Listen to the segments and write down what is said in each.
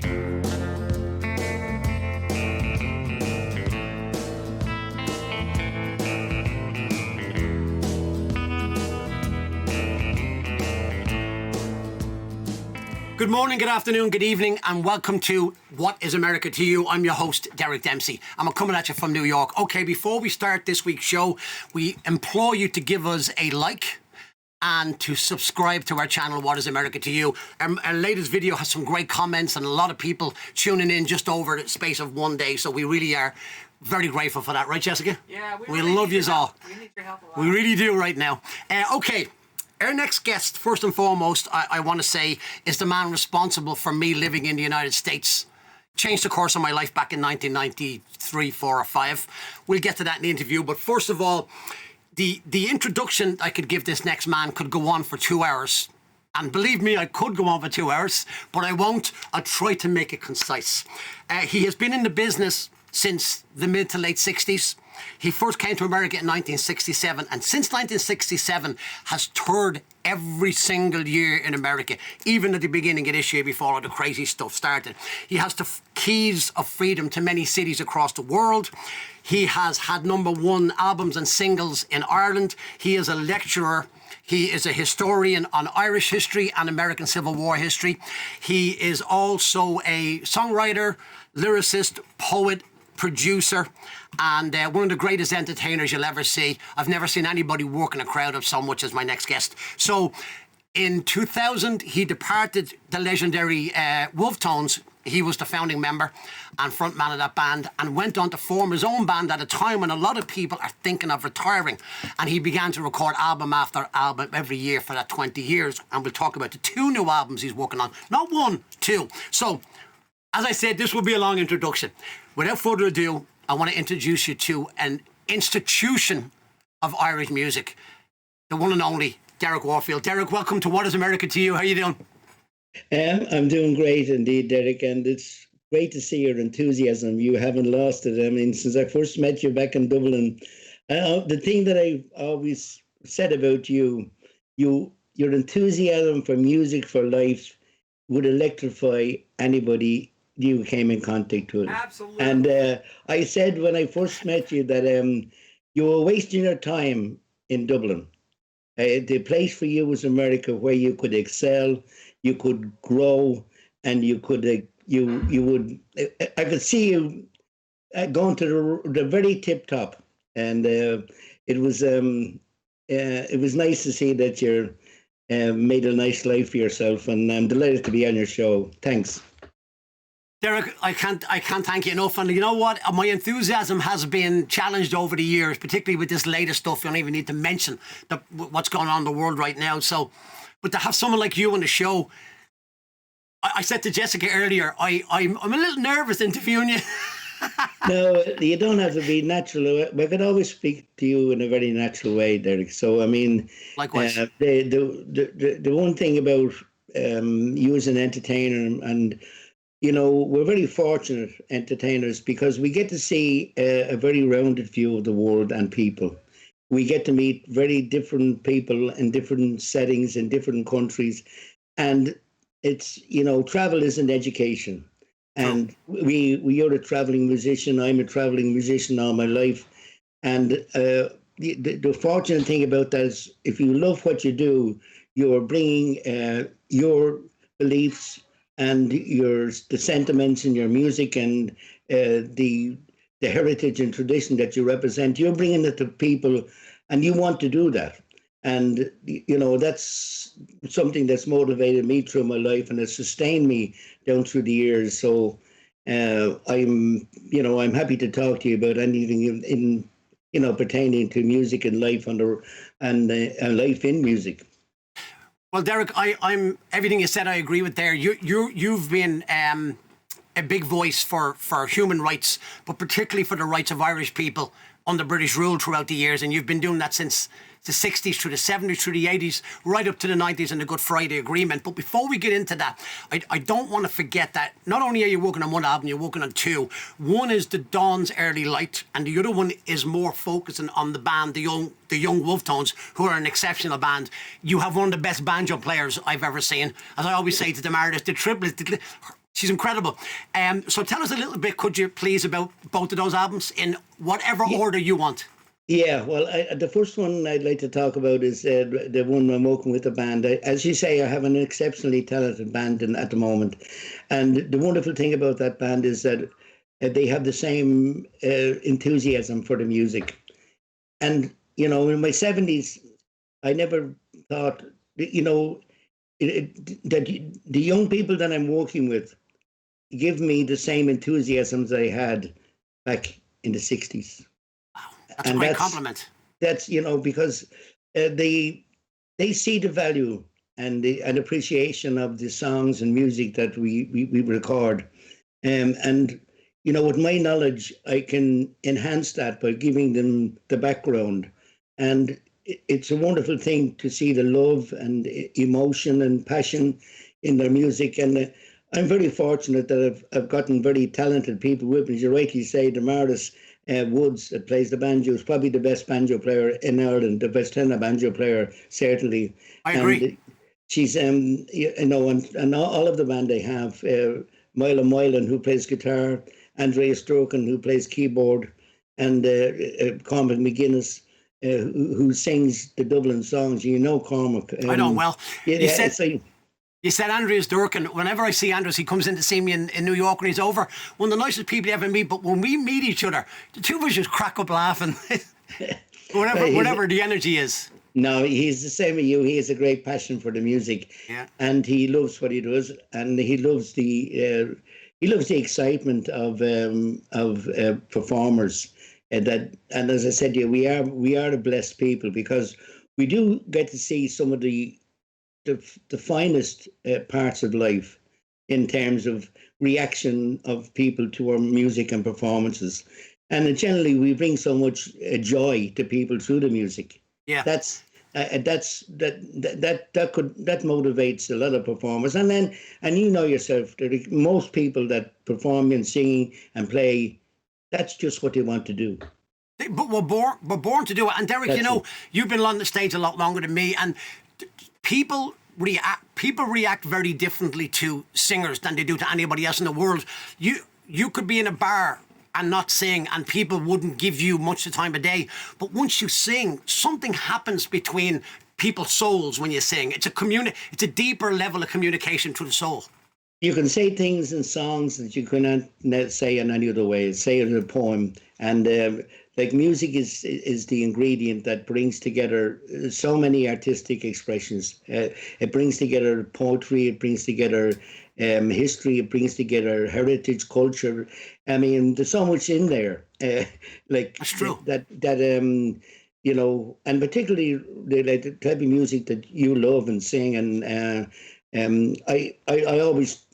Good morning, good afternoon, good evening, and welcome to What is America to You? I'm your host, Derek Dempsey. I'm coming at you from New York. Okay, before we start this week's show, we implore you to give us a like and to subscribe to our channel, What is America to You? Our latest video has some great comments and a lot of people tuning in just over the space of one day, so we really are very grateful for that. Right, Jessica? Yeah, we really love you all. We need your help a lot. We really do right now. Okay. Our next guest, first and foremost, I want to say, is the man responsible for me living in the United States. Changed the course of my life back in 1993, 4 or 5. We'll get to that in the interview. But first of all, the introduction I could give this next man could go on for 2 hours. And believe me, I could go on for 2 hours, but I won't. I'll try to make it concise. He has been in the business since the mid to late 60s. He first came to America in 1967, and since 1967 has toured every single year in America, even at the beginning of this year before all the crazy stuff started. He has the keys of freedom to many cities across the world. He has had #1 albums and singles in Ireland. He is a lecturer. He is a historian on Irish history and American Civil War history. He is also a songwriter, lyricist, poet, producer, and one of the greatest entertainers you'll ever see. I've never seen anybody work in a crowd of so much as my next guest. So in 2000, he departed the legendary Wolfe Tones. He was the founding member and frontman of that band, and went on to form his own band at a time when a lot of people are thinking of retiring. And he began to record album after album every year for that 20 years. And we'll talk about the 2 new albums he's working on. Not 1, 2. So, as I said, this will be a long introduction. Without further ado, I want to introduce you to an institution of Irish music, the one and only Derek Warfield. Derek, welcome to What is America to You? How are you doing? I'm doing great indeed, Derek, and it's great to see your enthusiasm. You haven't lost it. I mean, since I first met you back in Dublin, the thing that I've always said about you, your enthusiasm for music, for life, would electrify anybody you came in contact with. Absolutely. And I said when I first met you that you were wasting your time in Dublin. The place for you was America, where you could excel, you could grow, and you could you would. I could see you going to the very tip top, and it was nice to see that you're made a nice life for yourself, and I'm delighted to be on your show. Thanks. Derek, I can't thank you enough. And you know what? My enthusiasm has been challenged over the years, particularly with this latest stuff. You don't even need to mention what's going on in the world right now. So, but to have someone like you on the show, I said to Jessica earlier, I'm a little nervous interviewing you. No, you don't have to be natural. I could always speak to you in a very natural way, Derek. So, I mean, likewise. The one thing about you as an entertainer, and you know, we're very fortunate entertainers because we get to see a very rounded view of the world and people. We get to meet very different people in different settings in different countries, and it's, you know, travel is an education. And you're a traveling musician. I'm a traveling musician all my life. And the fortunate thing about that is if you love what you do, you're bringing your beliefs and the sentiments in your music and the heritage and tradition that you represent. You're bringing it to people, and you want to do that. And, you know, that's something that's motivated me through my life and has sustained me down through the years. So I'm happy to talk to you about anything in pertaining to music and life and life in music. Well, Derek, I'm everything you said I agree with there. You've been a big voice for human rights, but particularly for the rights of Irish people under British rule throughout the years, and you've been doing that since the 60s, through the 70s, through the 80s, right up to the 90s and the Good Friday Agreement. But before we get into that, I don't want to forget that not only are you working on one album, you're working on 2. One is The Dawn's Early Light, and the other one is more focusing on the band, the Young Wolfe Tones, who are an exceptional band. You have one of the best banjo players I've ever seen. As I always say to them artists, the triplets, She's incredible. So tell us a little bit, could you please, about both of those albums in whatever order you want. Yeah, well, the first one I'd like to talk about is the one I'm working with the band. As you say, I have an exceptionally talented band at the moment. And the wonderful thing about that band is that they have the same enthusiasm for the music. And, in my 70s, I never thought, that the young people that I'm working with give me the same enthusiasms I had back in the 60s. That's a great compliment. That's, because they see the value and an appreciation of the songs and music that we record. And, with my knowledge, I can enhance that by giving them the background. And it's a wonderful thing to see the love and emotion and passion in their music. And I'm very fortunate that I've gotten very talented people with me. As you rightly say, Damaris Woods, that plays the banjo, is probably the best banjo player in Ireland, the best tenor banjo player, certainly. I agree. And she's, and all of the band they have, Myla Moylan, who plays guitar, Andreas Durkin, who plays keyboard, and Cormac McGuiness, who sings the Dublin songs. Cormac. I know well. You said Andreas Durkin. Whenever I see Andreas, he comes in to see me in New York when he's over. One of the nicest people you ever meet. But when we meet each other, the two of us just crack up laughing. whatever the energy is. No, he's the same as you. He has a great passion for the music, and he loves what he does, and he loves the excitement of performers. And as I said to you, we are a blessed people, because we do get to see some of the finest parts of life in terms of reaction of people to our music and performances. And generally, we bring so much joy to people through the music. Yeah, that motivates a lot of performers. And yourself, most people that perform and sing and play, that's just what they want to do. But we're born to do it. And Derek, you've been on the stage a lot longer than me, and people react very differently to singers than they do to anybody else in the world. You could be in a bar and not sing, and people wouldn't give you much of the time of day. But once you sing, something happens between people's souls when you sing. It's a deeper level of communication to the soul. You can say things in songs that you cannot say in any other way. Say it in a poem, and music is the ingredient that brings together so many artistic expressions. It brings together poetry. It brings together history. It brings together heritage, culture. I mean, there's so much in there. That's true. And particularly the type of music that you love and sing. And I always,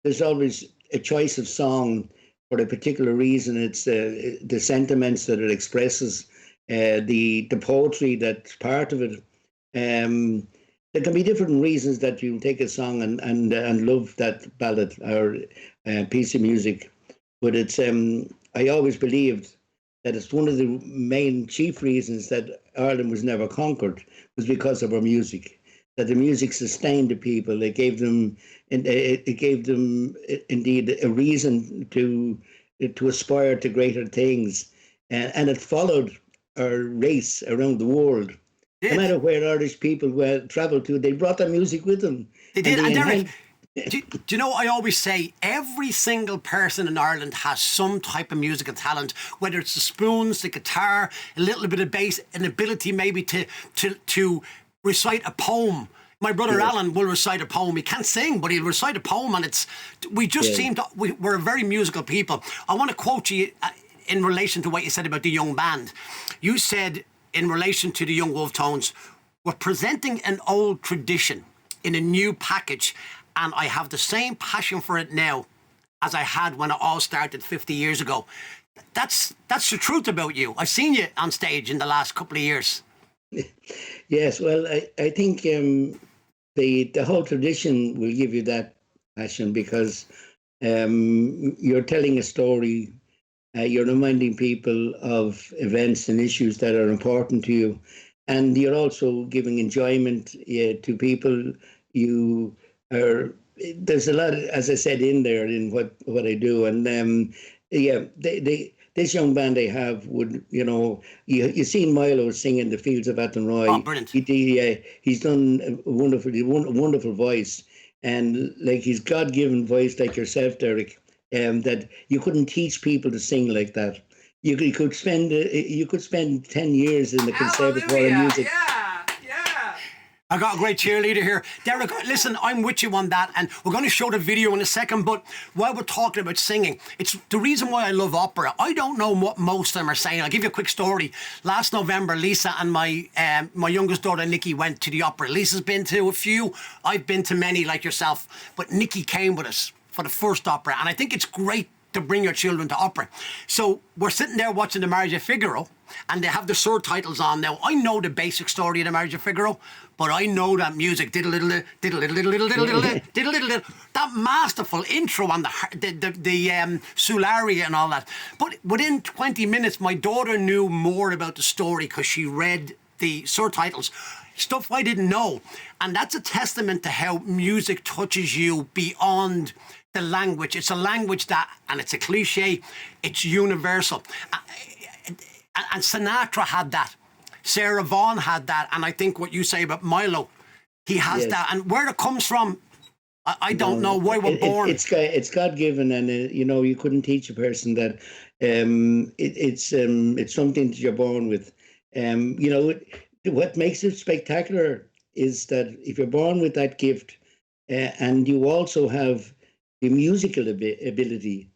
there's always a choice of song for a particular reason. It's the sentiments that it expresses, the poetry that's part of it. There can be different reasons that you take a song and love that ballad or piece of music. But it's I always believed that it's one of the main chief reasons that Ireland was never conquered was because of our music. That the music sustained the people. It gave them indeed a reason to aspire to greater things, and it followed our race around the world. No matter where Irish people travelled to, they brought their music with them. They did. And Derek, do you know, I always say every single person in Ireland has some type of musical talent, whether it's the spoons, the guitar, a little bit of bass, an ability maybe to recite a poem. My brother Alan will recite a poem. He can't sing, but he'll recite a poem, and we're a very musical people. I want to quote you in relation to what you said about the young band. You said, in relation to the Young Wolfe Tones, we're presenting an old tradition in a new package, and I have the same passion for it now as I had when it all started 50 years ago. That's the truth about you. I've seen you on stage in the last couple of years. Yes, well, I think the whole tradition will give you that passion, because you're telling a story. You're reminding people of events and issues that are important to you. And you're also giving enjoyment to people. You are there's a lot, as I said, in there in what I do, and yeah, this young band they have would, you seen Milo singing "The Fields of Athenry." Oh, brilliant! He's done a wonderful voice, and like his God-given voice, like yourself, Derek, that you couldn't teach people to sing like that. You could spend 10 years in the Conservatoire of Music. I got a great cheerleader here. Derek, listen, I'm with you on that, and we're going to show the video in a second, but while we're talking about singing, it's the reason why I love opera. I don't know what most of them are saying. I'll give you a quick story. Last November, Lisa and my youngest daughter, Nikki, went to the opera. Lisa's been to a few. I've been to many, like yourself, but Nikki came with us for the first opera, and I think it's great to bring your children to opera. So we're sitting there watching the Marriage of Figaro, and they have the subtitles on. Now, I know the basic story of the Marriage of Figaro, but I know that music, that masterful intro on the Sularia and all that. But within 20 minutes, my daughter knew more about the story because she read the subtitles, stuff I didn't know. And that's a testament to how music touches you beyond the language. It's a language that, and it's a cliche, it's universal. And Sinatra had that. Sarah Vaughan had that. And I think what you say about Milo, he has that. And where it comes from, I don't know why we're born. It's God-given, and you couldn't teach a person that. It's something that you're born with. What makes it spectacular is that if you're born with that gift, and you also have the musical ability,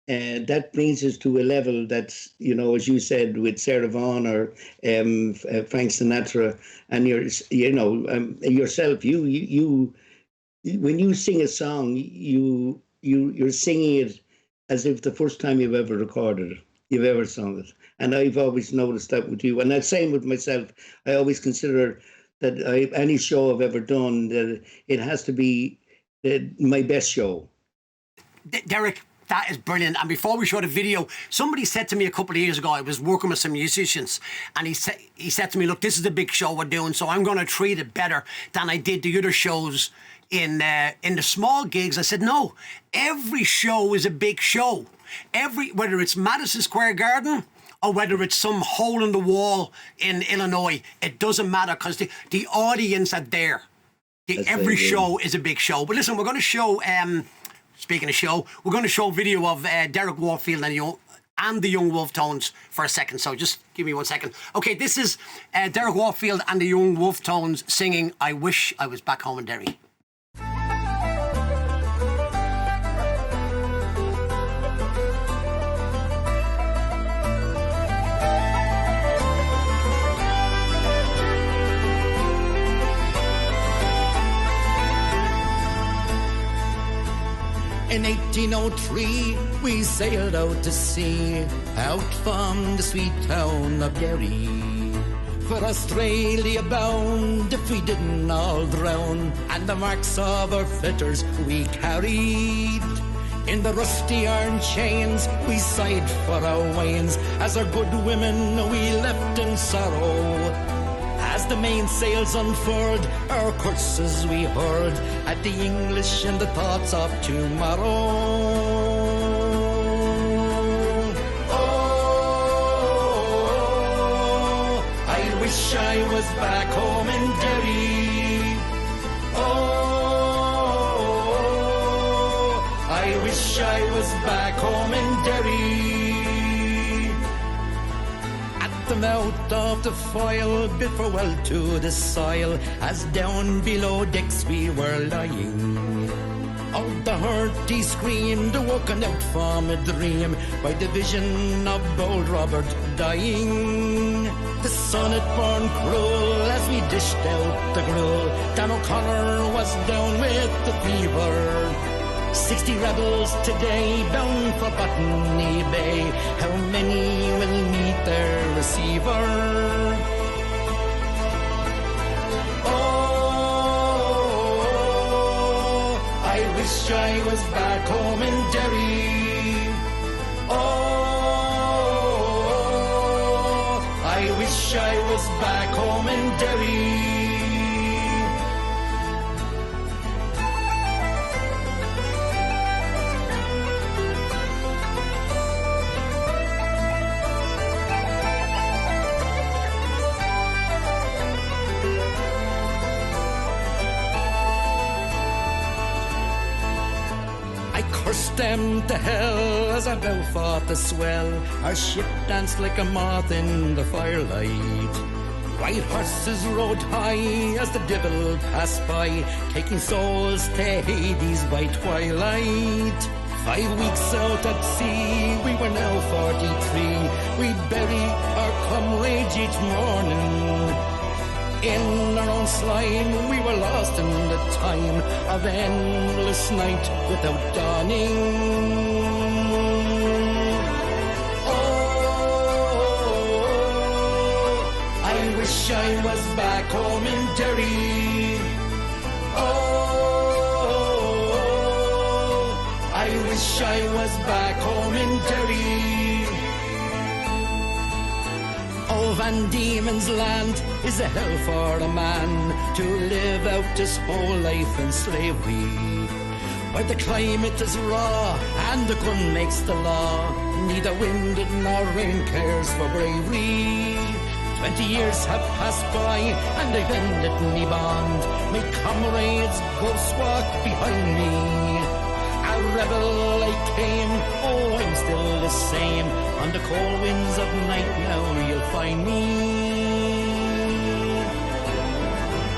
that brings us to a level that's, as you said, with Sarah Vaughan or Frank Sinatra, and yourself, you when you sing a song, you're singing it as if the first time you've ever recorded it, you've ever sung it. And I've always noticed that with you, and that's same with myself. I always consider that any show I've ever done, that it has to be my best show. Derek, that is brilliant. And before we show the video, somebody said to me a couple of years ago, I was working with some musicians, and he said to me, look, this is the big show we're doing, so I'm going to treat it better than I did the other shows in the small gigs. I said, no, every show is a big show. Whether it's Madison Square Garden or whether it's some hole in the wall in Illinois, it doesn't matter, because the audience are there. Every show is a big show. But listen, we're going to show... Speaking of show, we're going to show a video of Derek Warfield and the Young Wolfe Tones for a second. So just give me 1 second. Okay, this is Derek Warfield and the Young Wolfe Tones singing "I Wish I Was Back Home in Derry." In 1803, we sailed out to sea, out from the sweet town of Derry. For Australia bound, if we didn't all drown, and the marks of our fetters we carried. In the rusty iron chains, we sighed for our wains, as our good women we left in sorrow. As the mainsails unfurled, our curses we heard at the English and the thoughts of tomorrow. Oh, I wish I was back home in Derry. Oh, I wish I was back home in Derry. The mouth of the foil bid farewell to the soil, as down below decks we were lying. Out the heart he screamed, awoken out from a dream by the vision of bold Robert dying. The sun had burned cruel as we dished out the gruel. Dan O'Connor was down with the fever. 60 rebels today bound for Botany Bay. How many will meet their receiver? Oh, I wish I was back home in Derry. Oh, I wish I was back home in Derry. them to hell as I bow fought the swell. Our ship danced like a moth in the firelight. White horses rode high as the devil passed by, taking souls to Hades by twilight. 5 weeks out at sea, we were now 43. We bury our comrades each morning. In our own slime, we were lost in the time of endless night without dawning. Oh, I wish I was back home in Derry. Oh, I wish I was back home in Derry. Oh, Van Diemen's Land is a hell for a man to live out his whole life in slavery, where the climate is raw and the gun makes the law. Neither wind nor rain cares for bravery. 20 years have passed by and I've ended me bond. My comrades ghosts walk behind me. A rebel I came, oh, I'm still the same. On the cold winds of night now you'll find me.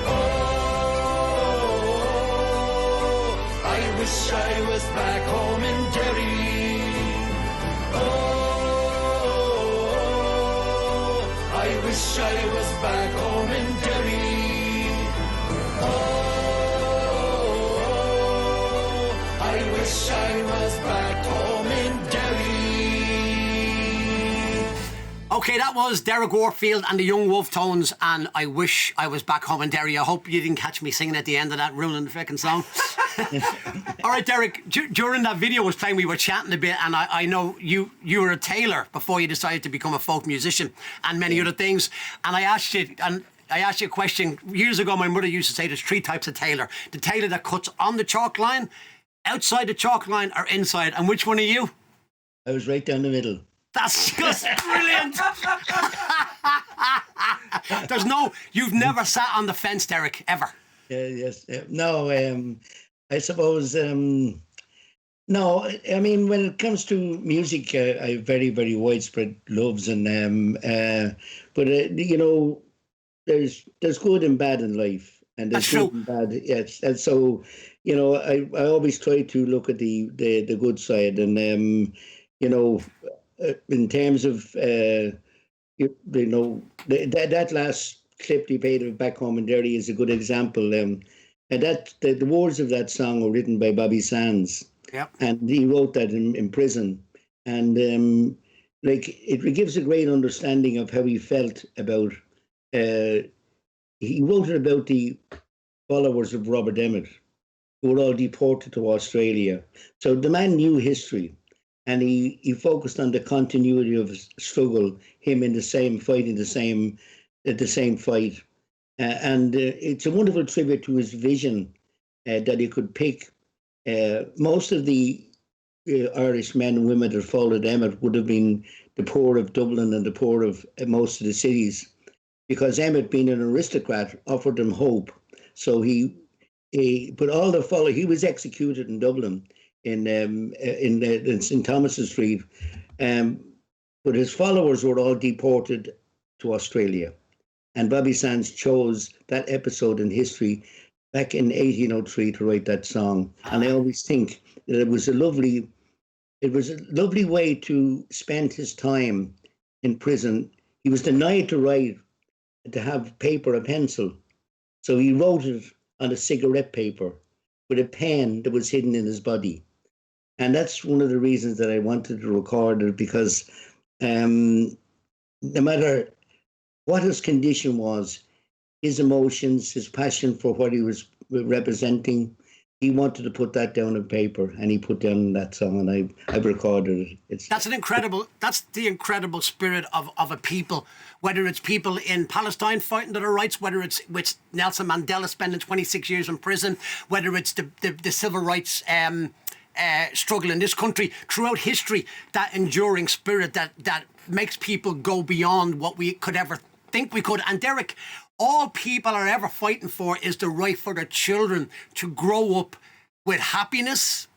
Oh, I wish I was back home in Derry. Oh, I wish I was back home in Derry. I wish I was back home in Derry. Okay, that was Derek Warfield and the Young Wolfe Tones, and I wish I was back home in Derry. I hope you didn't catch me singing at the end of that, ruining the freaking song. All right, Derek, during that video was playing, we were chatting a bit, and I know you were a tailor before you decided to become a folk musician and many other things. And I asked you a question. Years ago, my mother used to say there's 3 types of tailor. The tailor that cuts on the chalk line, outside the chalk line, or inside. And which one are you? I was right down the middle. That's just brilliant. You've never sat on the fence, Derek, ever. Yes. No, I suppose, no, I mean, when it comes to music, I have very, very widespread loves, and but you know, there's good and bad in life, and there's That's good true. and bad. Yes, and so, you know, I always try to look at the good side, and you know, in terms of you know, that last clip you played of Back Home in Derry is a good example. And that the words of that song were written by Bobby Sands. Yep. And he wrote that in prison. And like it gives a great understanding of how he felt about. He wrote it about the followers of Robert Emmet, who were all deported to Australia. So the man knew history, and he focused on the continuity of his struggle, him in the same fighting the same fight. And it's a wonderful tribute to his vision that he could pick. Most of the Irish men and women that followed Emmet would have been the poor of Dublin and the poor of most of the cities, because Emmet, being an aristocrat, offered them hope. So he was executed in Dublin in St. Thomas's Street, but his followers were all deported to Australia. And Bobby Sands chose that episode in history back in 1803 to write that song. And I always think that it was a lovely way to spend his time in prison. He was denied to have paper and pencil. So he wrote it on a cigarette paper with a pen that was hidden in his body. And that's one of the reasons that I wanted to record it, because no matter what his condition was, his emotions, his passion for what he was representing, he wanted to put that down on paper, and he put down that song, and I've recorded it. That's the incredible spirit of a people, whether it's people in Palestine fighting for their rights, whether it's Nelson Mandela spending 26 years in prison, whether it's the civil rights struggle in this country throughout history, that enduring spirit that makes people go beyond what we could ever think we could. And Derek, all people are ever fighting for is the right for their children to grow up with happiness,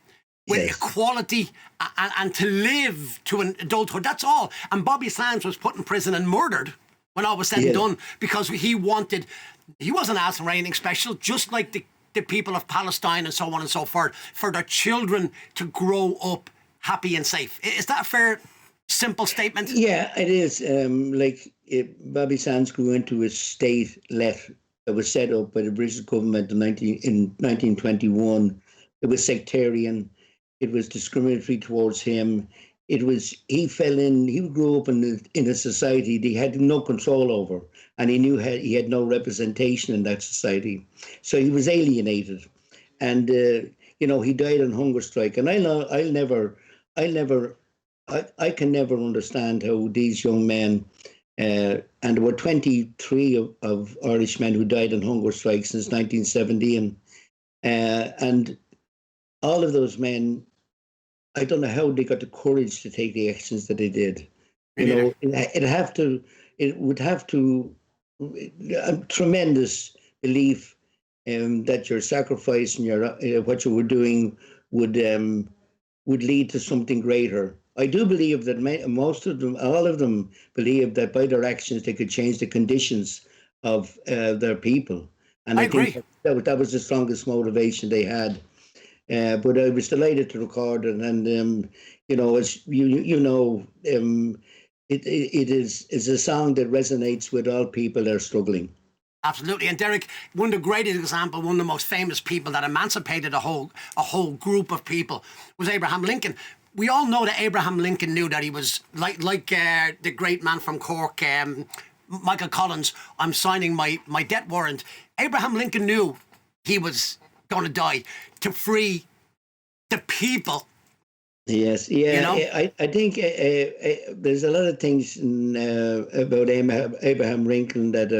with Yes. equality and to live to an adulthood. That's all. And Bobby Sands was put in prison and murdered when all was said and done because he wasn't asking for anything special, just like the people of Palestine and so on and so forth, for their children to grow up happy and safe. Is that a fair, simple statement? Yeah, it is. Bobby Sands grew into a state-let that was set up by the British government in 1921. It was sectarian. It was discriminatory towards him. He grew up in a society that he had no control over, and he knew he had no representation in that society. So he was alienated, and he died on hunger strike. And I can never understand how these young men, and there were 23 of Irish men who died on hunger strike since 1917, and all of those men, I don't know how they got the courage to take the actions that they did. It would have to a tremendous belief that your sacrifice and your what you were doing would lead to something greater. I do believe that all of them believed that by their actions they could change the conditions of their people. And I agree. think that was the strongest motivation they had. But I was delighted to record it, and as it is a song that resonates with all people that are struggling. Absolutely. And Derek, one of the greatest examples, one of the most famous people that emancipated a whole group of people was Abraham Lincoln. We all know that Abraham Lincoln knew that he was like the great man from Cork, Michael Collins. I'm signing my death warrant. Abraham Lincoln knew he was going to die to free the people. Yes, yeah. I think there's a lot of things about Abraham Lincoln that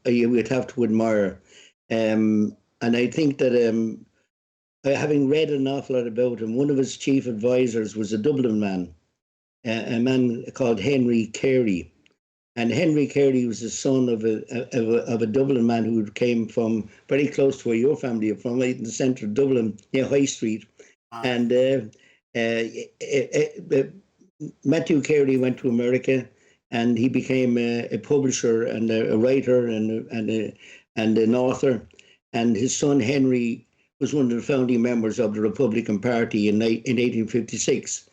you would have to admire, and I think that having read an awful lot about him, one of his chief advisors was a Dublin man, a man called Henry Carey. And Henry Carey was the son of a Dublin man who came from very close to where your family are from, right in the centre of Dublin, near High Street. Wow. And Matthew Carey went to America, and he became a publisher and a writer and an author. And his son Henry was one of the founding members of the Republican Party in 1856.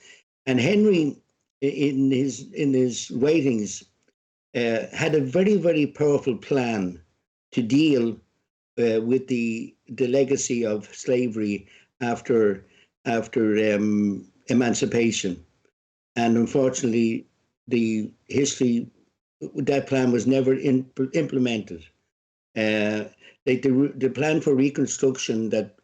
And Henry, in his writings, had a very, very powerful plan to deal with the legacy of slavery after emancipation. And unfortunately, the that plan was never implemented. The plan for Reconstruction that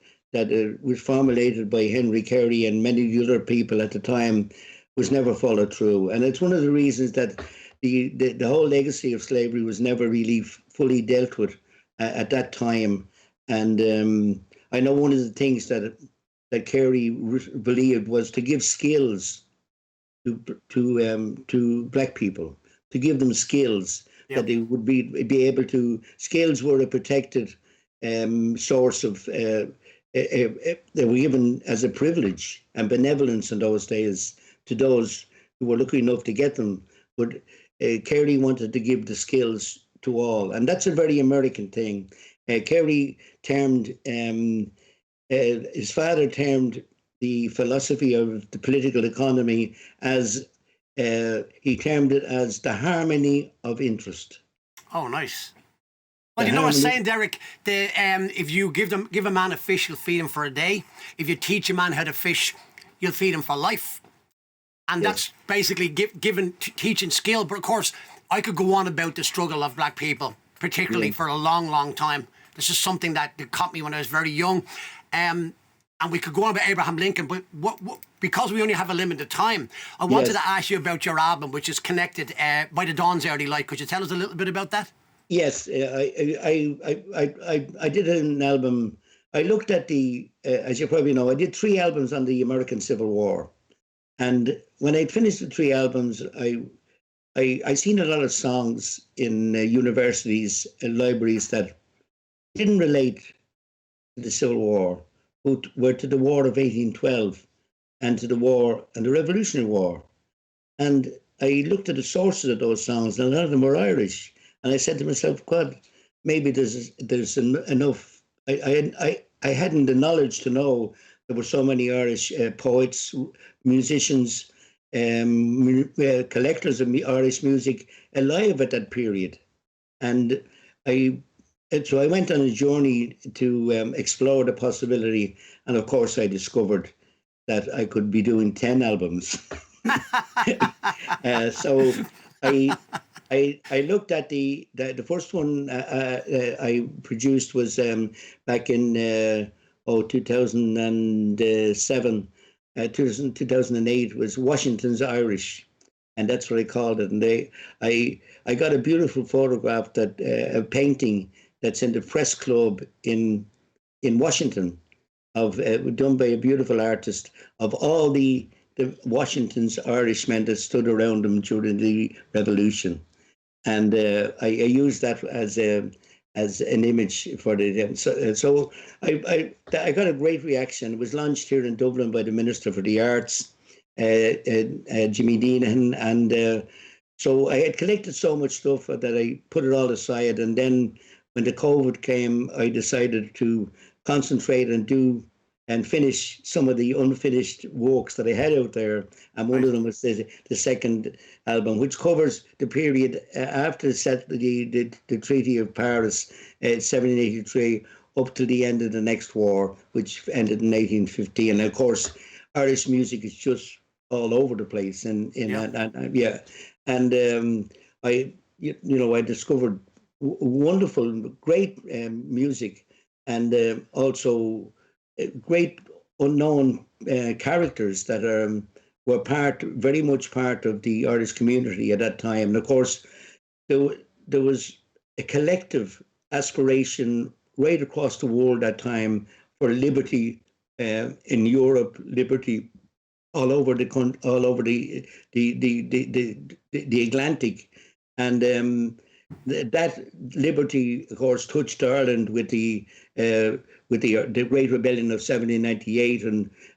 was formulated by Henry Carey and many other people at the time was never followed through. And it's one of the reasons that the whole legacy of slavery was never really fully dealt with at that time. And I know one of the things that Carey believed was to give skills to black people, to give them skills that they would be able to. Skills were a protected source of they were given as a privilege and benevolence in those days to those who were lucky enough to get them. But Carey wanted to give the skills to all, and that's a very American thing. Carey termed his father termed the philosophy of the political economy as he termed it as the harmony of interest. Oh, nice. Well, you know what I'm saying, Derek? If you give a man a fish, you'll feed him for a day. If you teach a man how to fish, you'll feed him for life. And that's basically teaching skill. But of course, I could go on about the struggle of black people, particularly for a long, long time. This is something that caught me when I was very young. And we could go on about Abraham Lincoln, but because we only have a limited time, I wanted to ask you about your album, which is connected by the Dawn's Early Light. Could you tell us a little bit about that? Yes, I did an album. I looked at as you probably know, I did 3 albums on the American Civil War. And when I finished the 3 albums, I seen a lot of songs in universities and libraries that didn't relate to the Civil War, but were to the War of 1812. and to the war and the Revolutionary War. And I looked at the sources of those songs, and a lot of them were Irish. And I said to myself, God, maybe there's enough. I hadn't the knowledge to know there were so many Irish poets, musicians, collectors of Irish music alive at that period. And so I went on a journey to explore the possibility. And of course, I discovered that I could be doing 10 albums. So I looked at the first one I produced was back in 2007, 2008 was Washington's Irish, and that's what I called it. And I got a beautiful photograph a painting that's in the press club in Washington of done by a beautiful artist of all the Washington's Irishmen that stood around him during the Revolution, and I used that as an image for the. So I got a great reaction. It was launched here in Dublin by the Minister for the Arts, Jimmy Deanahan, and so I had collected so much stuff that I put it all aside. And then when the COVID came, I decided to concentrate and finish some of the unfinished works that I had out there. And one of them was the second album, which covers the period after the Treaty of Paris, 1783, up to the end of the next war, which ended in 1850. And of course, Irish music is just all over the place. And I discovered wonderful, great music, and also great unknown characters that were very much part of the Irish community at that time. And of course, there was a collective aspiration right across the world at that time for liberty in Europe, liberty all over the Atlantic, and that liberty, of course, touched Ireland with the Great Rebellion of 1798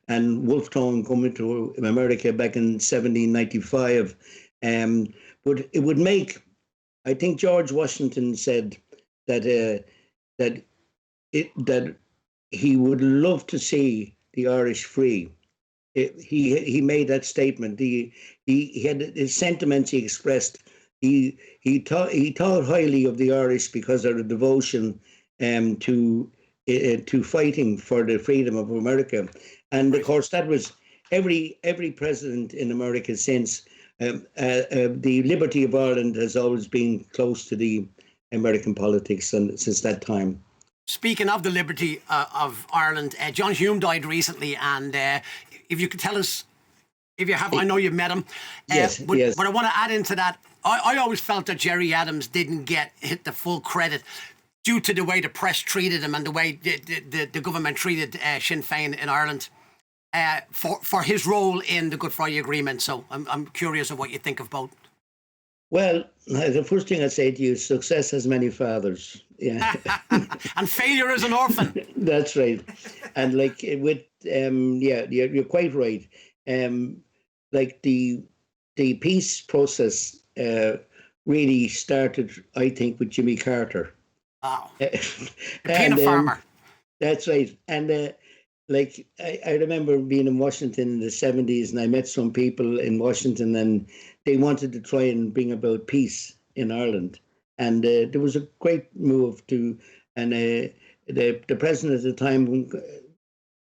and Wolfe Tone coming to America back in 1795. But it would make, I think George Washington said that he would love to see the Irish free. He made that statement. He had his sentiments he expressed. He thought highly of the Irish because of their devotion to fighting for the freedom of America, and of course that was every president in America since. The liberty of Ireland has always been close to the American politics, and since that time. Speaking of the liberty of Ireland, John Hume died recently, and if you could tell us, if you have, I know you've met him. Yes. But I want to add into that. I always felt that Gerry Adams didn't hit the full credit due to the way the press treated him and the way the government treated Sinn Féin in Ireland for his role in the Good Friday Agreement. So I'm curious of what you think of both. Well, the first thing I'd say to you is success has many fathers. Yeah. And failure is an orphan. That's right. And like you're quite right. Like the peace process really started, I think, with Jimmy Carter. Wow. Being a farmer. That's right. And I remember being in Washington in the 70s, and I met some people in Washington, and they wanted to try and bring about peace in Ireland. And there was a great move and the president at the time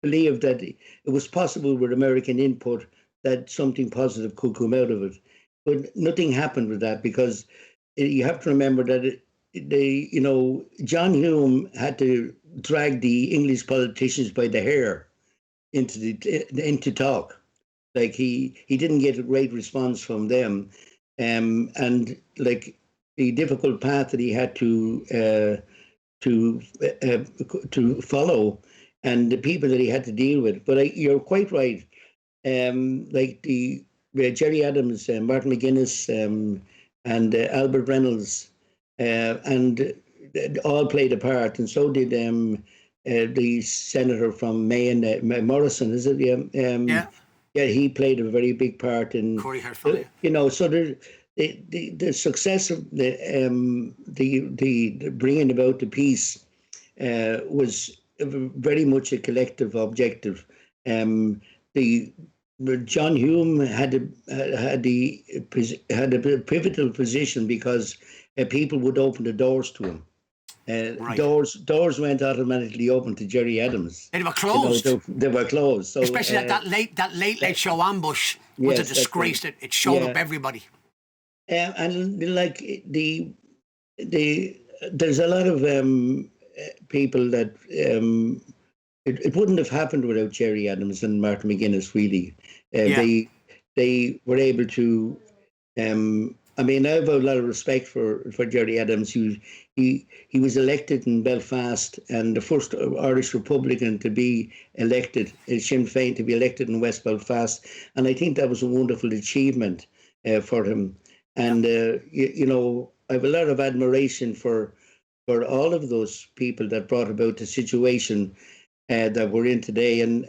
believed that it was possible with American input that something positive could come out of it. But nothing happened with that, because you have to remember that John Hume had to drag the English politicians by the hair into talk. Like he didn't get a great response from them, and like the difficult path that he had to follow, and the people that he had to deal with. But you're quite right. Like the Gerry Adams, Martin McGuiness, and Albert Reynolds, and all played a part, and so did the senator from Maine, Morrison, is it? Yeah. Yeah, he played a very big part in, Corey heard from you. you know, so the success of the bringing about the peace was very much a collective objective. The John Hume had a pivotal position because people would open the doors to him. Right. Doors went automatically open to Gerry Adams. They were closed. You know, they were closed. So, especially that late show ambush was a disgrace. It showed up everybody. And like there's a lot of people that it wouldn't have happened without Gerry Adams and Martin McGuiness. Really, they were able to. I mean, I have a lot of respect for Gerry Adams. He was elected in Belfast and the first Irish Republican to be elected, Sinn Féin to be elected in West Belfast, and I think that was a wonderful achievement for him. And you know, I have a lot of admiration for all of those people that brought about the situation that we're in today. And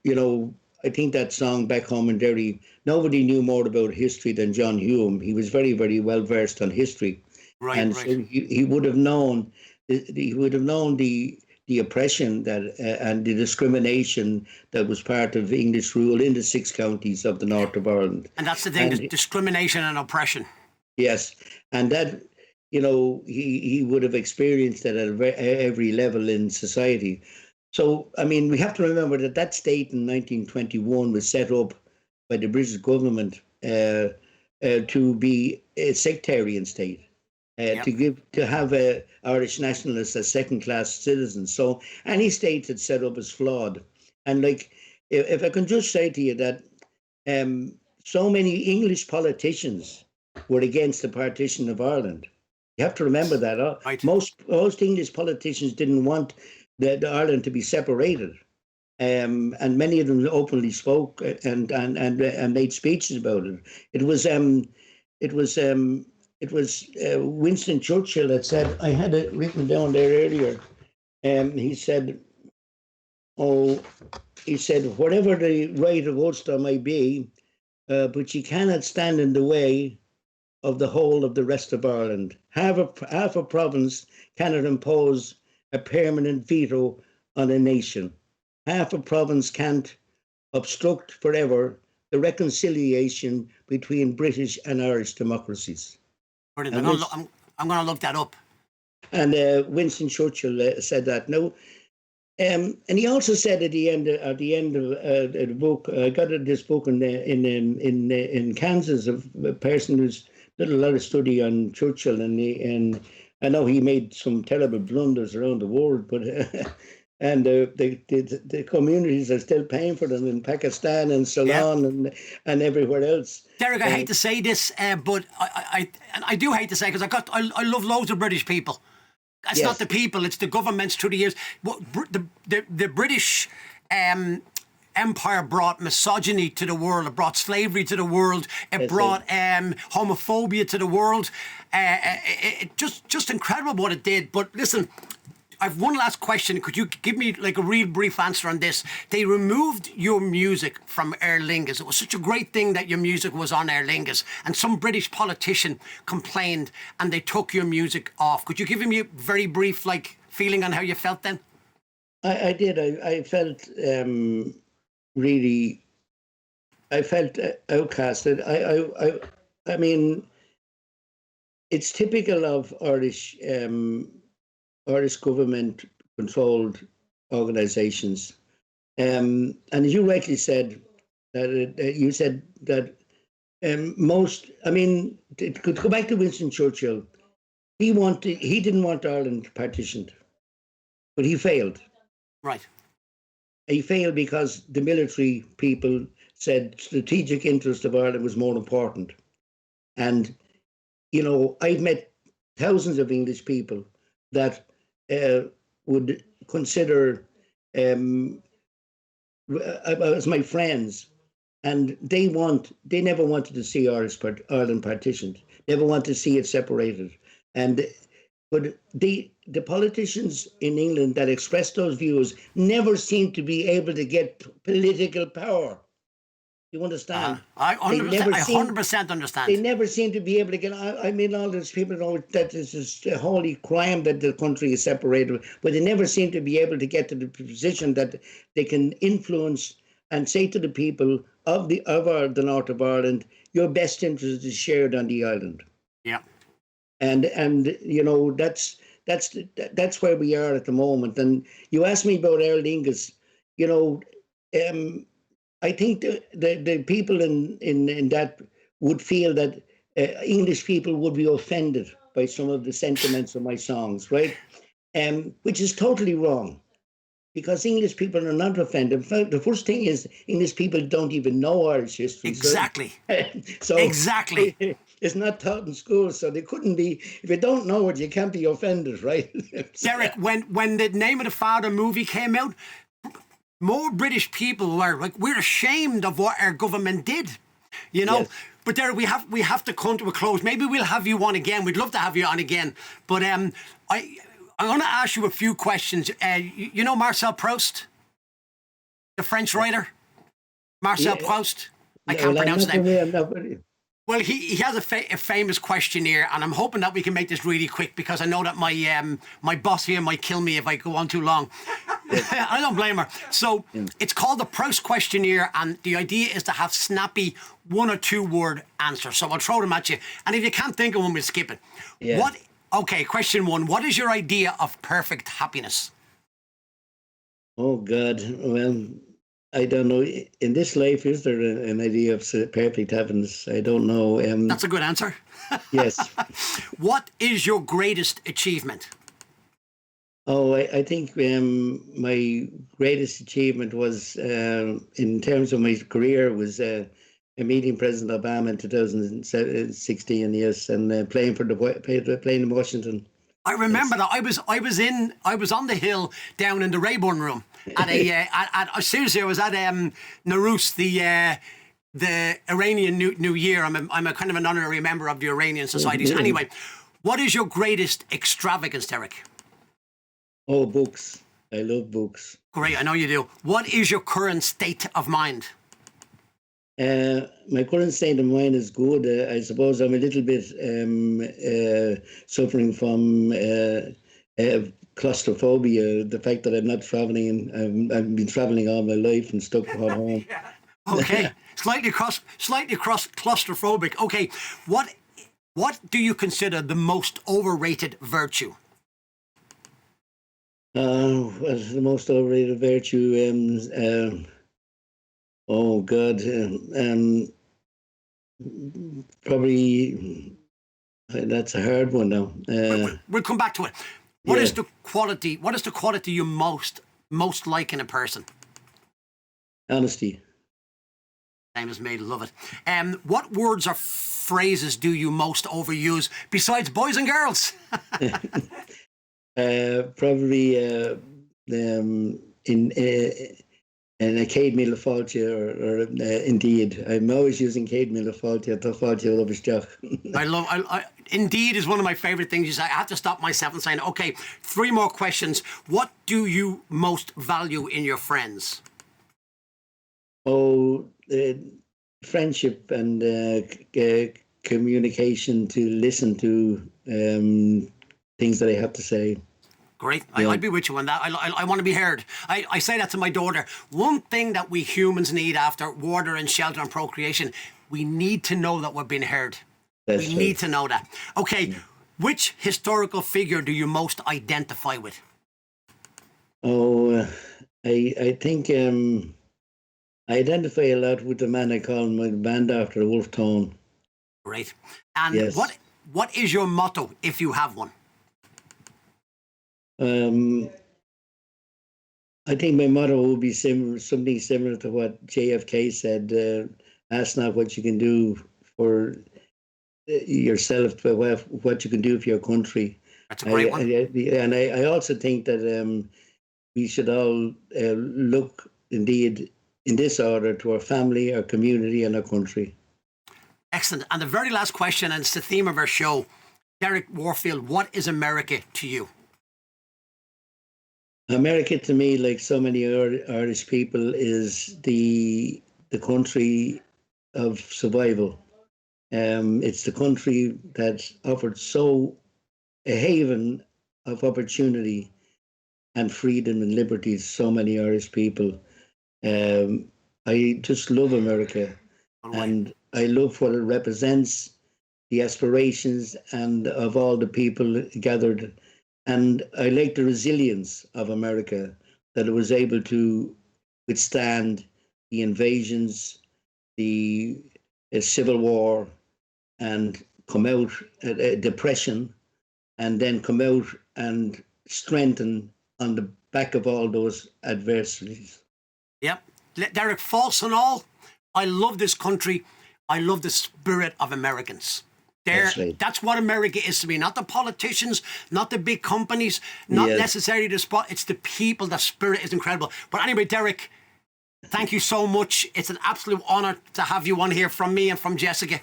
you know, I think that song "Back Home in Derry," nobody knew more about history than John Hume. He was very, very well versed on history, so he would have known. He would have known the oppression that and the discrimination that was part of English rule in the 6 counties of the north of Ireland. And that's the thing: discrimination and oppression. Yes, and that, you know, he would have experienced that at every level in society. So, I mean, we have to remember that state in 1921 was set up by the British government to be a sectarian state, to have Irish nationalists as second-class citizens. So any state that's set up is flawed. And like, if I can just say to you that so many English politicians were against the partition of Ireland. You have to remember that. Right. Most English politicians didn't want the Ireland to be separated, and many of them openly spoke and made speeches about it. It was Winston Churchill that said, I had it written down there earlier. He said, whatever the right of Ulster may be, but you cannot stand in the way of the whole of the rest of Ireland. Half a province cannot impose a permanent veto on a nation. Half a province can't obstruct forever the reconciliation between British and Irish democracies. Brilliant. I'm going to look that up. And Winston Churchill said that. No, and he also said at the end of the book, I got this book in Kansas of a person who's did a lot of study on Churchill, and I know he made some terrible blunders around the world, but and the communities are still paying for them in Pakistan and Ceylon and everywhere else. Derek, I hate to say this, but I do hate to say, because I love loads of British people. It's not the people; it's the governments through the years. The British Empire brought misogyny to the world. It brought slavery to the world. It brought homophobia to the world. It just incredible what it did. But listen, I've one last question. Could you give me like a real brief answer on this? They removed your music from Aer Lingus. It was such a great thing that your music was on Aer Lingus, and some British politician complained and they took your music off. Could you give me a very brief feeling on how you felt then? I did. I felt really, I felt outcasted. I mean, it's typical of Irish government-controlled organisations, and as you rightly said, that most. I mean, it could go back to Winston Churchill. He didn't want Ireland partitioned, but he failed. Right. He failed because the military people said strategic interest of Ireland was more important. And, you know, I've met thousands of English people that would consider as my friends, and they never wanted to see Ireland partitioned, never wanted to see it separated. But the politicians in England that expressed those views never seemed to be able to get political power. You understand? I They 100%, never I seem- 100% They understand. never seem to be able to get. I mean, all those people know that this is a holy crime that the country is separated, but they never seem to be able to get to the position that they can influence and say to the people of the north of Ireland, your best interest is shared on the island. Yeah. And you know that's where we are at the moment. And you asked me about Aer Lingus. You know, I think the people in that would feel that English people would be offended by some of the sentiments of my songs, right? Which is totally wrong, because English people are not offended. In fact, the first thing is English people don't even know Irish history. Exactly. So Exactly. it's not taught in school, so they couldn't be. If you don't know it, you can't be offended, right? Derek, when the Name of the Father movie came out, more British people were like, we're ashamed of what our government did, you know. Yes. But Derek, we have to come to a close. Maybe we'll have you on again. We'd love to have you on again. But I'm going to ask you a few questions. You know Marcel Proust, the French writer, Marcel Yeah. Proust. I can't pronounce his name. I'm not. Well, he has a famous questionnaire, and I'm hoping that we can make this really quick, because I know that my boss here might kill me if I go on too long. I don't blame her. So it's called the Proust questionnaire, and the idea is to have snappy 1 or 2 word answers. So I'll throw them at you, and if you can't think of one, we'll skip it. Yeah. Okay, question 1. What is your idea of perfect happiness? Oh God. Well, I don't know. In this life, is there an idea of perfect happiness? I don't know. That's a good answer. Yes. What is your greatest achievement? Oh, I think my greatest achievement was, in terms of my career, was meeting President Obama in 2016. Yes, and playing in Washington. I remember that I was on the hill down in the Rayburn room at seriously, I was at Nowruz, the Iranian New Year. I'm a kind of an honorary member of the Iranian Society. So anyway, what is your greatest extravagance, Derek? Oh, books. I love books. Great, I know you do. What is your current state of mind? My current state of mind is good. I suppose I'm a little bit suffering from claustrophobia. The fact that I'm not traveling, and I've been traveling all my life and stuck at home. Okay, slightly claustrophobic. Okay, what do you consider the most overrated virtue? Well, the most overrated virtue. Oh God, probably that's a hard one now. We'll come back to it. What is the quality? What is the quality you most like in a person? Honesty. Same as me, love it. What words or phrases do you most overuse besides boys and girls? Probably in a Céad Míle Fáilte or Indeed. I'm always using Céad Míle Fáilte, Tá Fáilte Love Isteach. I Indeed is one of my favorite things you say. I have to stop myself and say, okay, 3 more questions. What do you most value in your friends? Oh, friendship and communication, to listen to things that I have to say. Great. Yeah. I'd be with you on that. I want to be heard. I say that to my daughter. One thing that we humans need after water and shelter and procreation, we need to know that we're being heard. That's we need to know that. Okay, which historical figure do you most identify with? Oh, I think I identify a lot with the man I call my band after, the Wolfe Tone. Great. And Yes. what is your motto, if you have one? I think my motto would be something similar to what JFK said. Ask not what you can do for yourself, but what you can do for your country. That's a great one. And I also think that we should all look, indeed, in this order, to our family, our community, and our country. Excellent. And the very last question, and it's the theme of our show, Derek Warfield, what is America to you? America, to me, like so many Irish people, is the country of survival. It's the country that offered a haven of opportunity and freedom and liberty to so many Irish people. I just love America, and I love what it represents, the aspirations and of all the people gathered. And I like the resilience of America, that it was able to withstand the invasions, the Civil War, and come out depression, and then come out and strengthen on the back of all those adversities. Yep. Derek, false and all, I love this country. I love the spirit of Americans. That's what America is to me. Not the politicians, not the big companies, not necessarily the spot. It's the people. The spirit is incredible. But anyway, Derek, thank you so much. It's an absolute honour to have you on here from me and from Jessica.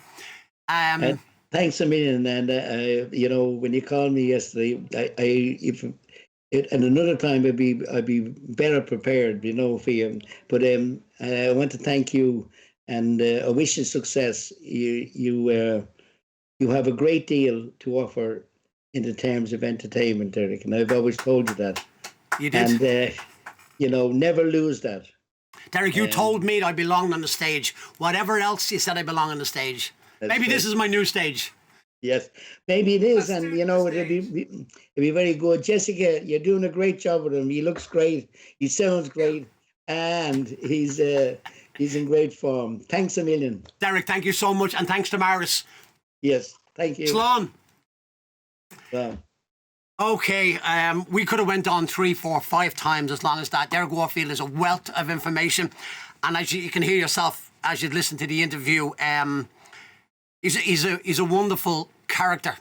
Thanks a million. And when you called me yesterday, and another time I'd be better prepared, for you. But I want to thank you, and I wish you success. You have a great deal to offer in the terms of entertainment, Derek, and I've always told you that. You did. And never lose that. Derek, you told me that I belonged on the stage. Whatever else you said, I belong on the stage. Maybe this is my new stage. Yes, maybe it is, and it'll be very good. Jessica, you're doing a great job with him. He looks great. He sounds great, and he's in great form. Thanks a million, Derek. Thank you so much, and thanks to Maris. Yes, thank you. Slán. Wow. Okay, we could have went on 3, 4, 5 times as long as that. Derek Warfield is a wealth of information, and as you can hear yourself as you listen to the interview, he's a wonderful character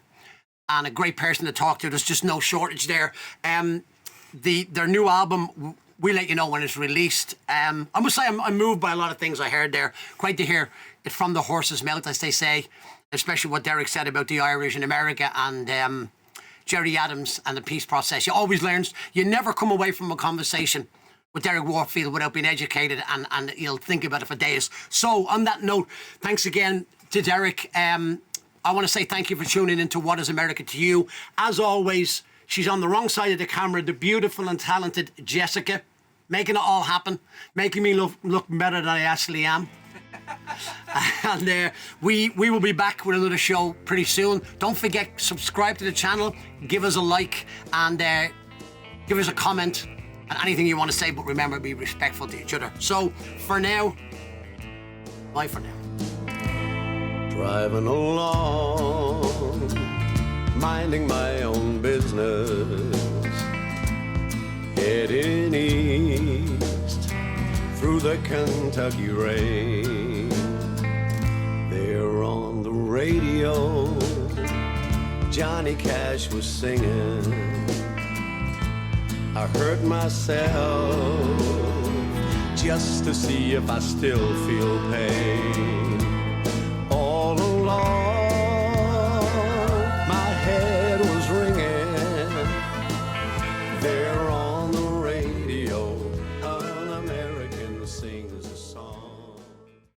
and a great person to talk to. There's just no shortage there. Their new album, we'll let you know when it's released. I must say I'm moved by a lot of things I heard there. Quite to hear it from the horse's mouth, as they say, especially what Derek said about the Irish in America and Gerry Adams and the peace process. You always learn. You never come away from a conversation with Derek Warfield without being educated, and you'll think about it for days. So on that note, thanks again to Derek. I want to say thank you for tuning into What is America to you. As always, she's on the wrong side of the camera, the beautiful and talented Jessica, making it all happen, making me look better than I actually am. And we will be back with another show pretty soon. Don't forget, subscribe to the channel, give us a like, and give us a comment and anything you want to say, but remember, be respectful to each other. So for now, bye for now. Driving along, minding my own business, heading east through the Kentucky rain. There on the radio, Johnny Cash was singing. I hurt myself just to see if I still feel pain. All along